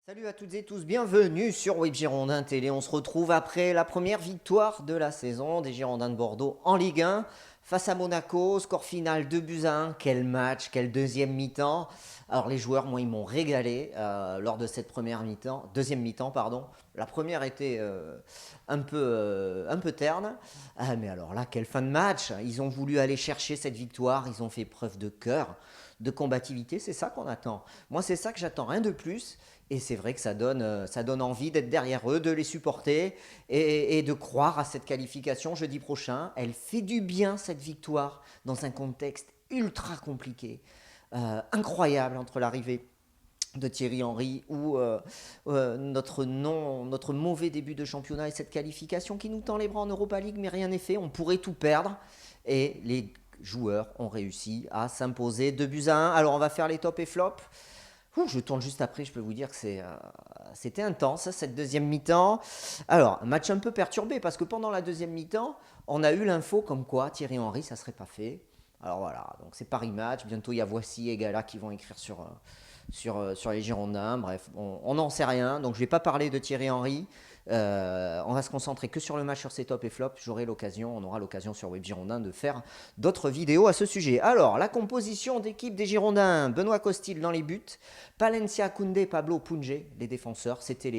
Salut à toutes et tous, bienvenue sur Web Girondin Télé. On se retrouve après la première victoire de la saison des Girondins de Bordeaux en Ligue 1 face à Monaco. Score final 2-1. Quel match, quel deuxième mi-temps. Alors les joueurs, moi, ils m'ont régalé lors de cette première mi-temps, deuxième mi-temps, pardon. La première était un peu terne. Mais alors là, quelle fin de match. Ils ont voulu aller chercher cette victoire. Ils ont fait preuve de cœur, de combativité. C'est ça qu'on attend. Moi, c'est ça que j'attends, rien de plus. Et c'est vrai que ça donne envie d'être derrière eux, de les supporter et de croire à cette qualification jeudi prochain. Elle fait du bien, cette victoire, dans un contexte ultra compliqué. Incroyable entre l'arrivée de Thierry Henry ou notre mauvais début de championnat et cette qualification qui nous tend les bras en Europa League, mais rien n'est fait. On pourrait tout perdre. Et les joueurs ont réussi à s'imposer 2-1. Alors on va faire les tops et flops. Je tourne juste après, je peux vous dire que c'était intense cette deuxième mi-temps. Alors, un match un peu perturbé parce que pendant la deuxième mi-temps, on a eu l'info comme quoi Thierry Henry, ça ne serait pas fait. Alors voilà, donc c'est Paris Match. Bientôt, il y a Voici et Gala qui vont écrire sur les Girondins. Bref, on n'en sait rien. Donc, je ne vais pas parler de Thierry Henry. On va se concentrer que sur le match, sur ses tops et flops. On aura l'occasion sur Web Girondin de faire d'autres vidéos à ce sujet. Alors, la composition d'équipe des Girondins. Benoît Costil dans les buts. Palencia, Koundé, Pablo, Punjé, les défenseurs. C'était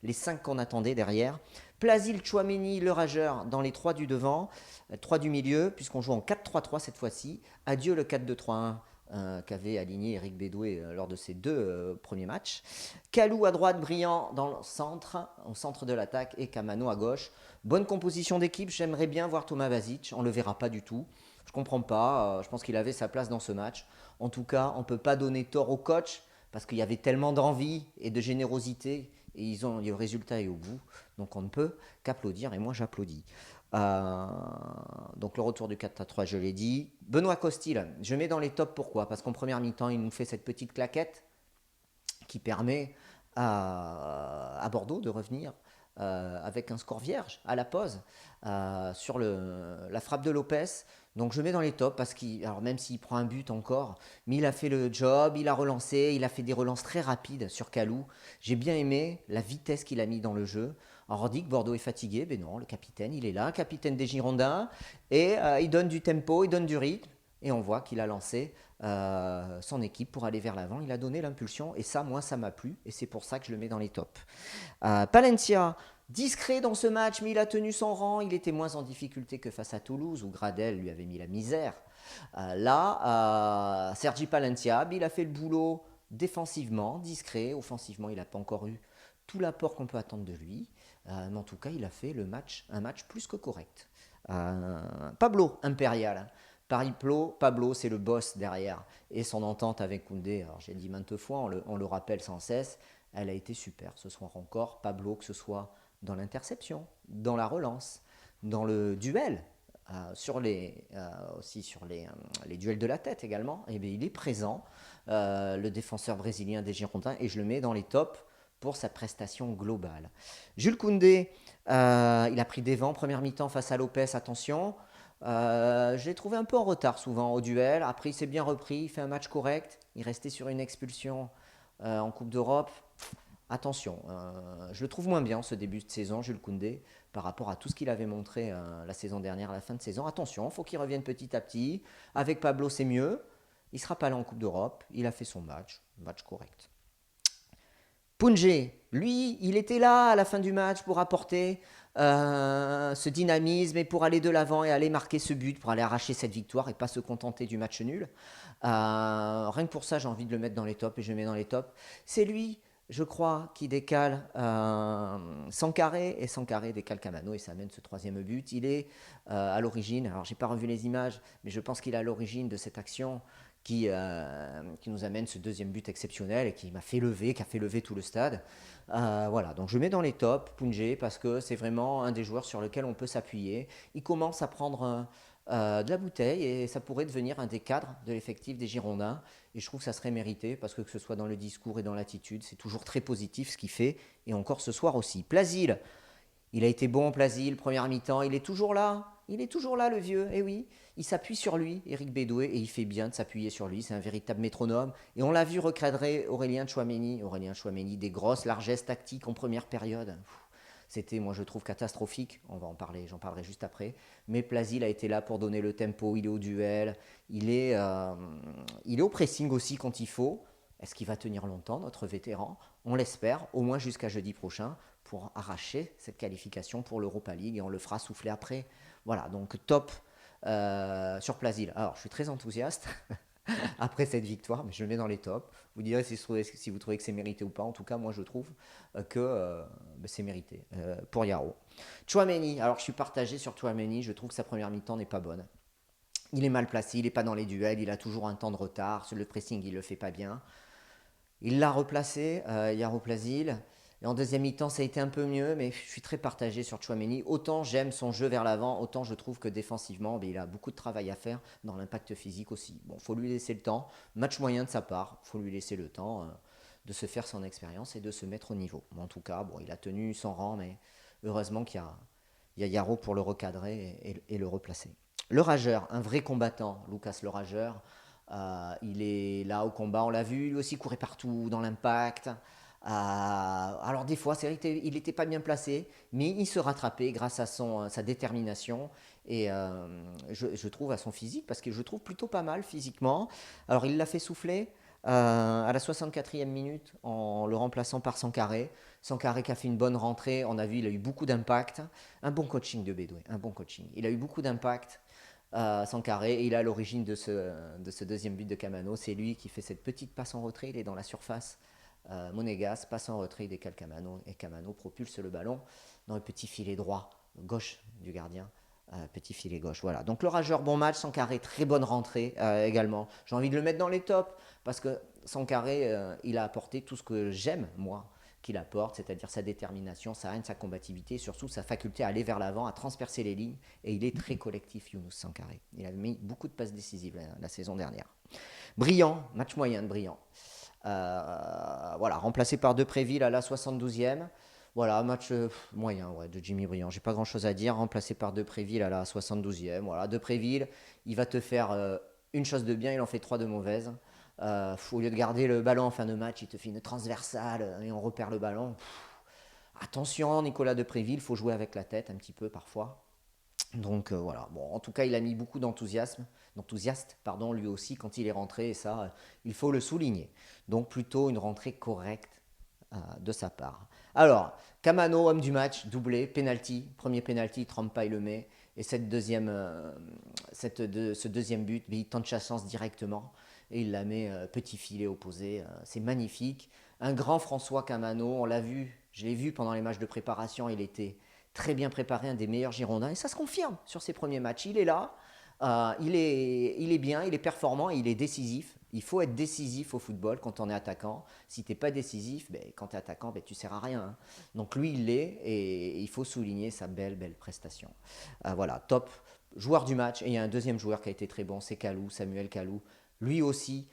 les 5 qu'on attendait derrière. Plasil, Chouameni, le rageur dans les 3 du devant, 3 du milieu, puisqu'on joue en 4-3-3 cette fois-ci. Adieu le 4-2-3-1 qu'avait aligné Eric Bédoué lors de ses deux premiers matchs. Kalou à droite, Brillant dans le centre, au centre de l'attaque, et Kamano à gauche. Bonne composition d'équipe, j'aimerais bien voir Thomas Vasic, on ne le verra pas du tout. Je ne comprends pas, je pense qu'il avait sa place dans ce match. En tout cas, on ne peut pas donner tort au coach, parce qu'il y avait tellement d'envie et de générosité, et le résultat est au bout. Donc on ne peut qu'applaudir, et moi j'applaudis. Euh, donc le retour du 4-3, je l'ai dit. Benoît Costil, je mets dans les tops, pourquoi? Parce qu'en première mi-temps, il nous fait cette petite claquette qui permet à Bordeaux de revenir avec un score vierge à la pause sur la frappe de Lopez. Donc je mets dans les tops parce qu'il, alors même s'il prend un but encore, mais il a fait le job, il a relancé, il a fait des relances très rapides sur Kalou. J'ai bien aimé la vitesse qu'il a mis dans le jeu. Alors on dit que Bordeaux est fatigué, mais non, le capitaine, il est là, capitaine des Girondins, et il donne du tempo, il donne du rythme, et on voit qu'il a lancé son équipe pour aller vers l'avant. Il a donné l'impulsion, et ça, moi, ça m'a plu, et c'est pour ça que je le mets dans les tops. Palencia, discret dans ce match, mais il a tenu son rang. Il était moins en difficulté que face à Toulouse, où Gradel lui avait mis la misère. Sergi Palencia, il a fait le boulot défensivement, discret. Offensivement, il n'a pas encore eu tout l'apport qu'on peut attendre de lui. Mais en tout cas, il a fait un match plus que correct. Pablo, impérial. Pablo, c'est le boss derrière. Et son entente avec Koundé, alors j'ai dit maintes fois, on le rappelle sans cesse, elle a été super ce soir encore. Pablo, que ce soit dans l'interception, dans la relance, dans le duel, aussi sur les duels de la tête également, et bien, il est présent, le défenseur brésilien des Girondins, et je le mets dans les tops pour sa prestation globale. Jules Koundé, il a pris des vents première mi-temps face à Lopez, attention. Je l'ai trouvé un peu en retard souvent au duel. Après, il s'est bien repris, il fait un match correct. Il restait sur une expulsion en Coupe d'Europe. Attention, je le trouve moins bien ce début de saison, Jules Koundé, par rapport à tout ce qu'il avait montré la saison dernière, à la fin de saison. Attention, il faut qu'il revienne petit à petit. Avec Pablo, c'est mieux. Il ne sera pas là en Coupe d'Europe. Il a fait son match correct. Punjé, lui, il était là à la fin du match pour apporter ce dynamisme et pour aller de l'avant et aller marquer ce but, pour aller arracher cette victoire et pas se contenter du match nul. Rien que pour ça, j'ai envie de le mettre dans les tops et je le mets dans les tops. C'est lui, je crois, qui décale Sankaré et Sankaré décale Kamano et ça amène ce troisième but. Il est à l'origine, alors j'ai pas revu les images, mais je pense qu'il est à l'origine de cette action qui nous amène ce deuxième but exceptionnel et qui a fait lever tout le stade. Voilà, donc je mets dans les tops Punjé parce que c'est vraiment un des joueurs sur lequel on peut s'appuyer. Il commence à prendre de la bouteille et ça pourrait devenir un des cadres de l'effectif des Girondins. Et je trouve que ça serait mérité parce que ce soit dans le discours et dans l'attitude, c'est toujours très positif ce qu'il fait. Et encore ce soir aussi. Plasil, Il a été bon en Plasil, première mi-temps, il est toujours là. Il est toujours là, le vieux. Eh oui, il s'appuie sur lui, Eric Bédoué, et il fait bien de s'appuyer sur lui. C'est un véritable métronome. Et on l'a vu recadrer Aurélien Tchouaméni. Aurélien Tchouaméni, des grosses largesses tactiques en première période. C'était, moi, je trouve catastrophique. On va en parler, j'en parlerai juste après. Mais Plasil a été là pour donner le tempo. Il est au duel. Il est au pressing aussi quand il faut. Est-ce qu'il va tenir longtemps, notre vétéran? On l'espère, au moins jusqu'à jeudi prochain, pour arracher cette qualification pour l'Europa League et on le fera souffler après. Voilà, donc top sur Plasil. Alors, je suis très enthousiaste après cette victoire, mais je le mets dans les tops. Vous direz si vous trouvez que c'est mérité ou pas. En tout cas, moi, je trouve que c'est mérité pour Yaro. Tchouaméni, alors je suis partagé sur Tchouaméni. Je trouve que sa première mi-temps n'est pas bonne. Il est mal placé, il n'est pas dans les duels, il a toujours un temps de retard. Sur le pressing, il ne le fait pas bien. Il l'a replacé, Yaro Plasil. Et en deuxième mi-temps, ça a été un peu mieux, mais je suis très partagé sur Tchouaméni. Autant j'aime son jeu vers l'avant, autant je trouve que défensivement, il a beaucoup de travail à faire dans l'impact physique aussi. Bon, il faut lui laisser le temps. Match moyen de sa part, il faut lui laisser le temps de se faire son expérience et de se mettre au niveau. Mais en tout cas, bon, il a tenu son rang, mais heureusement qu'il y a Yaro pour le recadrer et le replacer. Le rageur, un vrai combattant, Lucas le rageur. Il est là au combat, on l'a vu, lui aussi courait partout dans l'impact. Alors des fois, c'est vrai qu'il n'était pas bien placé, mais il se rattrapait grâce à sa détermination et je trouve à son physique, parce que je trouve plutôt pas mal physiquement. Alors il l'a fait souffler à la 64e minute en le remplaçant par Sankaré. Sankaré qui a fait une bonne rentrée, on a vu, il a eu beaucoup d'impact. Un bon coaching de Bédoué, un bon coaching. Il a eu beaucoup d'impact. Sankaré, et il est à l'origine de ce deuxième but de Camano. C'est lui qui fait cette petite passe en retrait, il est dans la surface. Monégas passe en retrait, il décale Camano et Camano propulse le ballon dans le petit filet droit, gauche du gardien. Petit filet gauche, voilà. Donc le rageur, bon match, Sankaré, très bonne rentrée également. J'ai envie de le mettre dans les tops parce que Sankaré, il a apporté tout ce que j'aime, moi, qu'il apporte, c'est-à-dire sa détermination, sa haine, sa combativité, et surtout sa faculté à aller vers l'avant, à transpercer les lignes. Et il est très collectif, Younous Sankaré. Il a mis beaucoup de passes décisives la saison dernière. Brillant, match moyen de Brillant. Voilà, remplacé par Depréville à la 72e. Voilà, match moyen de Jimmy Brillant. J'ai pas grand chose à dire. Remplacé par Depréville à la 72e. Voilà, Depréville, il va te faire une chose de bien, il en fait trois de mauvaises. Au lieu de garder le ballon en fin de match, il te fait une transversale et on repère le ballon. Attention, Nicolas Depréville, il faut jouer avec la tête un petit peu parfois. Donc voilà, bon, en tout cas, il a mis beaucoup d'enthousiaste, pardon, lui aussi quand il est rentré, et ça, il faut le souligner. Donc plutôt une rentrée correcte de sa part. Alors, Camano, homme du match, doublé, penalty, premier penalty, Trompa il le met, et ce deuxième but, il tente sa chance directement, et il la met petit filet opposé, c'est magnifique. Un grand François Camano, on l'a vu, je l'ai vu pendant les matchs de préparation, il était très bien préparé, un des meilleurs Girondins, et ça se confirme sur ses premiers matchs. Il est là, il est bien, il est performant et il est décisif. Il faut être décisif au football quand on est attaquant. Si tu n'es pas décisif, quand tu es attaquant, tu ne sers à rien. Hein. Donc lui, il l'est et il faut souligner sa belle prestation. Voilà, top. Joueur du match. Et il y a un deuxième joueur qui a été très bon, c'est Kalou, Samuel Kalou. Lui aussi,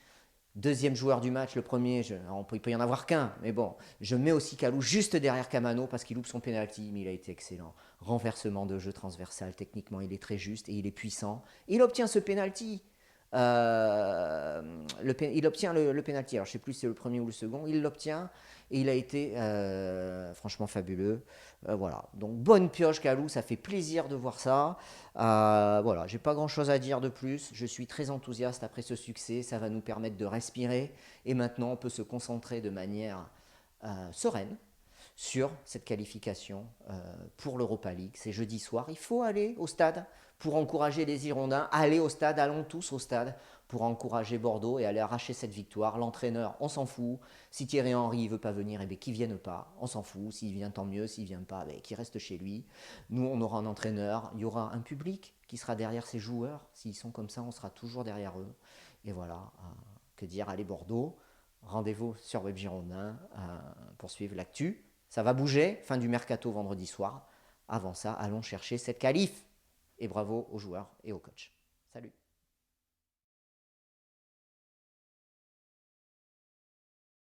deuxième joueur du match, le premier, il peut y en avoir qu'un, mais bon, je mets aussi Kalou juste derrière Camano parce qu'il loupe son penalty, mais il a été excellent. Renversement de jeu transversal, techniquement, il est très juste et il est puissant. Il obtient ce penalty. Il obtient le penalty. Alors je ne sais plus si c'est le premier ou le second. Il l'obtient et il a été franchement fabuleux. Voilà. Donc bonne pioche Kalou, ça fait plaisir de voir ça. Voilà, j'ai pas grand chose à dire de plus. Je suis très enthousiaste après ce succès. Ça va nous permettre de respirer et maintenant on peut se concentrer de manière sereine sur cette qualification pour l'Europa League. C'est jeudi soir. Il faut aller au stade pour encourager les Girondins. Allez au stade, allons tous au stade pour encourager Bordeaux et aller arracher cette victoire. L'entraîneur, on s'en fout. Si Thierry Henry ne veut pas venir, eh bien, qu'il ne vienne pas. On s'en fout. S'il vient, tant mieux. S'il ne vient pas, eh qu'il reste chez lui. Nous, on aura un entraîneur. Il y aura un public qui sera derrière ces joueurs. S'ils sont comme ça, on sera toujours derrière eux. Et voilà, que dire, allez Bordeaux. Rendez-vous sur Web Girondin pour suivre l'actu. Ça va bouger, fin du mercato vendredi soir. Avant ça, allons chercher cette qualif. Et bravo aux joueurs et aux coachs. Salut.